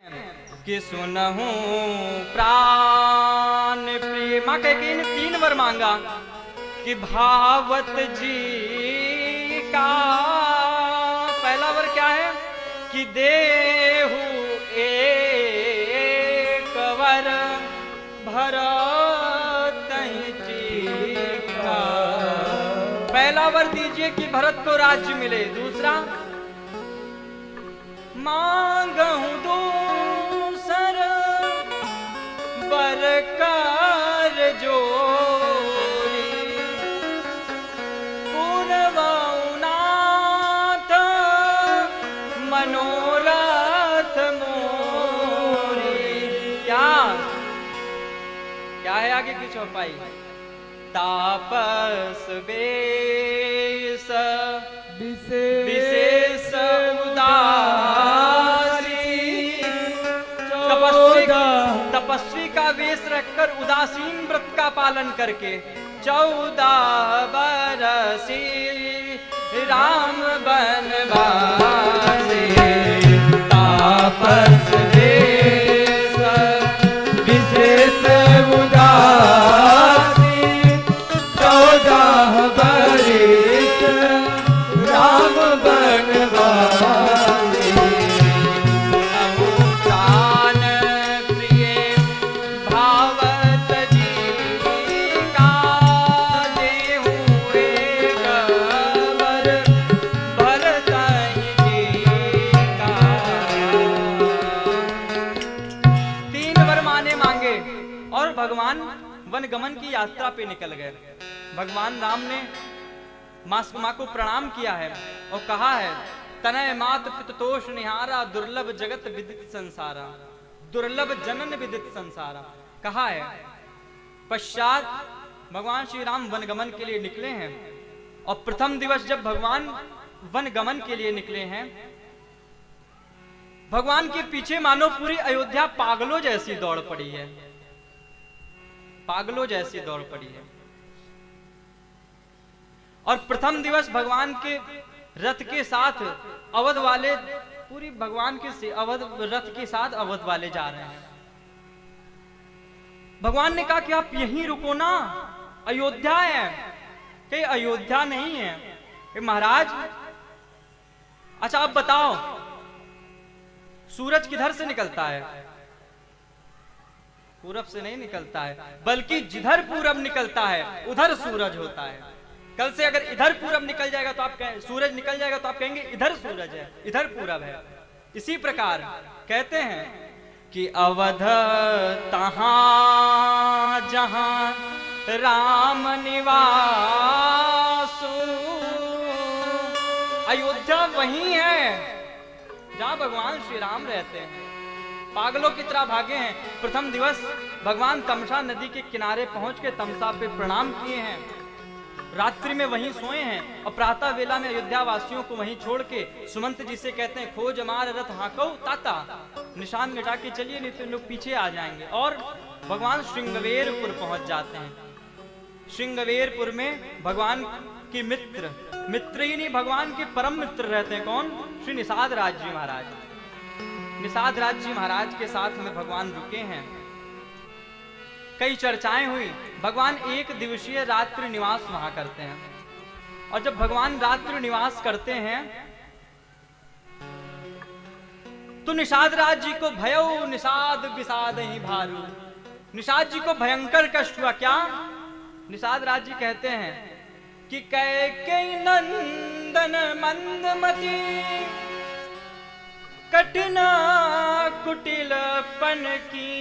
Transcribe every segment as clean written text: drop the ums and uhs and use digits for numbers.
कि सुनहूं प्राण प्रिय। माँ कैकेयी ने 3 वर मांगा कि भावत जी का पहला वर क्या है कि देहु एक वर भरत जी का। पहला वर दीजिए कि भरत को राज्य मिले। दूसरा मांगहूं दूसर वर कर जोरी पूर्वनाथ मनोरथ मोरी। क्या है आगे की चौपाई? तापस बेस विशेष तपस्वी का वेश रखकर उदासीन व्रत का पालन करके 14 बरसी राम बनवासे। तापस वेश विशेष उदासी 14 बरस राम बनवासे। भगवान वनगमन की यात्रा पे निकल गए। भगवान राम ने माँ को प्रणाम किया है और कहा है तनय मात पिततोष निहारा दुर्लभ जगत विदित संसारा। दुर्लभ जनन विदित संसारा कहा है। पश्चात भगवान श्री राम वनगमन के लिए निकले हैं और प्रथम दिवस जब भगवान वनगमन के लिए निकले हैं, भगवान के पीछे मानो पूरी अयोध्या पागलों जैसी दौड़ पड़ी है। पागलों जैसी दौड़ पड़ी है। और प्रथम दिवस भगवान के रथ के साथ अवध वाले पूरी भगवान के अवध रथ के साथ अवध वाले जा रहे हैं। भगवान ने कहा कि आप यहीं रुको ना, अयोध्या है। कि अयोध्या नहीं है कि महाराज। अच्छा आप बताओ सूरज किधर से निकलता है? पूरब से नहीं निकलता है, बल्कि जिधर पूरब निकलता है उधर सूरज होता है। कल से अगर इधर पूरब निकल जाएगा तो आप सूरज निकल जाएगा तो आप कहेंगे इधर सूरज है, इधर पूरब है। इसी प्रकार कहते हैं कि अवध तहां जहां राम निवास। अयोध्या वही है जहां भगवान श्री राम रहते हैं। पागलों की तरह भागे हैं। प्रथम दिवस भगवान तमसा नदी के किनारे पहुंच के तमसा पे प्रणाम किए हैं। रात्रि में वहीं सोए हैं और प्रातः वेला में अयोध्या वासियों को वहीं छोड़ के सुमंत जी से कहते हैं खोज मार रथ हाको ताता, निशान मिटा के चलिए नहीं तो लोग पीछे आ जाएंगे। और भगवान श्रृंगवेरपुर पहुंच जाते हैं। श्रृंगवेरपुर में भगवान के मित्र ही नहीं भगवान के परम मित्र रहते हैं। कौन? श्री निषाद राज जी महाराज। निषाद राज जी महाराज के साथ में भगवान रुके हैं। कई चर्चाएं हुई। भगवान 1 दिवसीय रात्रि निवास वहां करते हैं। और जब भगवान रात्रि निवास करते हैं तो निषाद राज जी को भयो निषाद विषाद ही भारू। निषाद जी को भयंकर कष्ट हुआ। क्या? निषाद राज जी कहते हैं कि कैकेयी नंदन मंदमती कठिना कुटिलपन की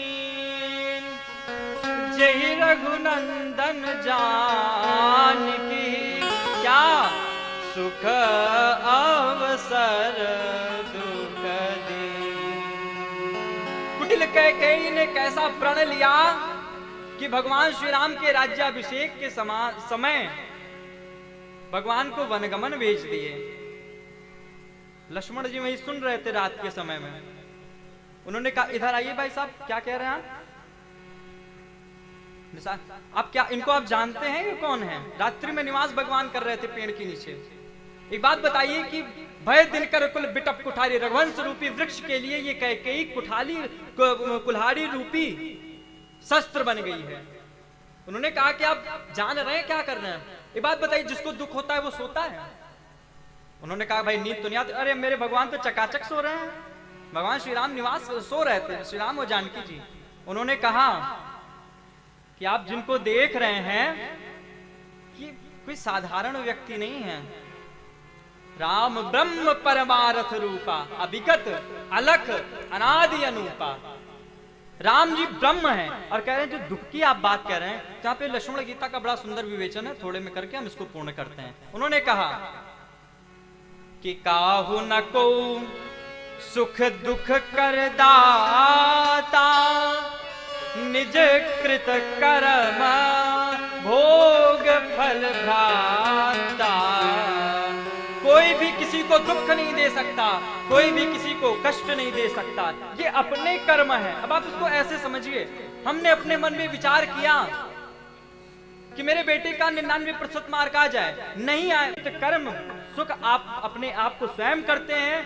जही रघुनंदन जानकी। क्या? सुख अवसर दुख दीन। कुटिल कैकेयी ने कैसा प्रण लिया कि भगवान श्री राम के राज्याभिषेक के समय भगवान को वनगमन भेज दिए। लक्ष्मण जी वही सुन रहे थे रात के समय में। उन्होंने कहा इधर आइए भाई साहब, क्या कह रहे हैं आप क्या इनको आप जानते हैं ये कौन है? रात्रि में निवास भगवान कर रहे थे पेड़ के नीचे। एक बात बताइए कि भय दिनकर कुल बिटप कुठारी, रघुवंश रूपी वृक्ष के लिए ये कैकेयी कुल्हाड़ी रूपी शस्त्र बन गई है। उन्होंने कहा कि आप जान रहे हैं क्या कर रहे हैं, एक बात बताइए, जिसको दुख होता है वो सोता है? उन्होंने कहा भाई नींद तो नहीं आती। अरे मेरे भगवान तो चकाचक सो रहे हैं, भगवान श्री राम निवास सो रहे थे, श्री राम और जानकी जी। उन्होंने कहा कि आप जिनको देख रहे हैं कि कोई साधारण व्यक्ति नहीं है, राम ब्रह्म परमारथ रूपा, अभिगत अलख अनादि अनूपा। राम जी ब्रह्म हैं और कह रहे हैं जो दुख की आप बात कह रहे हैं, तो यहाँ पे लक्ष्मण गीता का बड़ा सुंदर विवेचन है, थोड़े में करके हम इसको पूर्ण करते हैं। उन्होंने कहा कि काहू न को सुख दुख कर दाता, निज कृत कर्म भोग फल भ्राता। कोई भी किसी को दुख नहीं दे सकता, कोई भी किसी को कष्ट नहीं दे सकता, ये अपने कर्म है। अब आप इसको ऐसे समझिए, हमने अपने मन में विचार किया कि मेरे बेटे का 99% मार्क आ जाए, नहीं आए तो कर्म सुख आप अपने आप को स्वयं करते हैं।